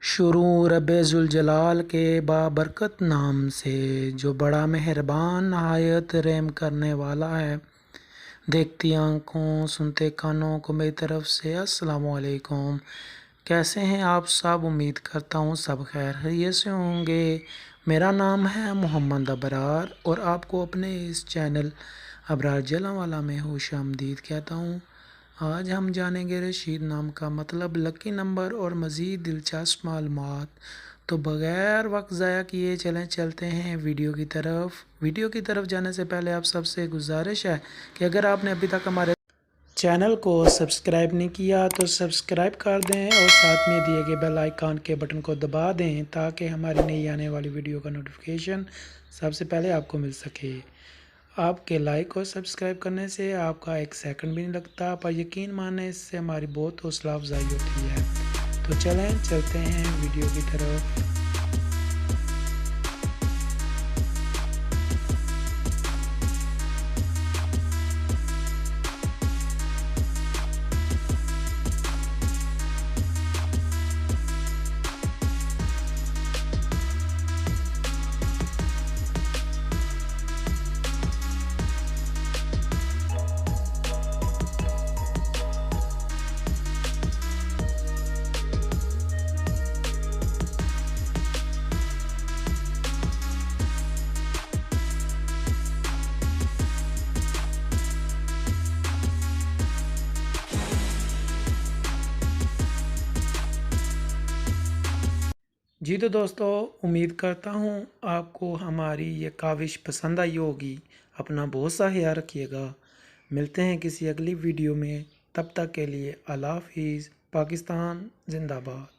शुरू रब्बे ज़ुल जलाल के बाबरकत नाम से, जो बड़ा मेहरबान नहायत रहम करने वाला है। देखती आँखों सुनते कानों को मेरी तरफ से अस्सलामु अलैकुम। कैसे हैं आप सब? उम्मीद करता हूँ सब खैर खैरियत से होंगे। मेरा नाम है मोहम्मद अबरार और आपको अपने इस चैनल अबरार जलांवाला में खुशामदीद कहता हूँ। आज हम जानेंगे रशीद नाम का मतलब, लकी नंबर और मज़ीद दिलचस्प मालूमात। तो बग़ैर वक्त ज़ाया किए चलते हैं वीडियो की तरफ जाने से पहले आप सबसे गुजारिश है कि अगर आपने अभी तक हमारे चैनल को सब्सक्राइब नहीं किया तो सब्सक्राइब कर दें और साथ में दिए गए बेल आइकन के बटन को दबा दें ताकि हमारी नई आने वाली वीडियो का नोटिफिकेशन सबसे पहले आपको मिल सके। आपके लाइक और सब्सक्राइब करने से आपका एक सेकंड भी नहीं लगता, पर यकीन माने इससे हमारी बहुत हौसला अफजाई होती है। तो चलते हैं वीडियो की तरफ। जी तो दोस्तों, उम्मीद करता हूँ आपको हमारी ये काविश पसंद आई होगी। अपना बहुत सा ख्याल रखिएगा। मिलते हैं किसी अगली वीडियो में, तब तक के लिए अल्लाह हाफिज़। पाकिस्तान जिंदाबाद।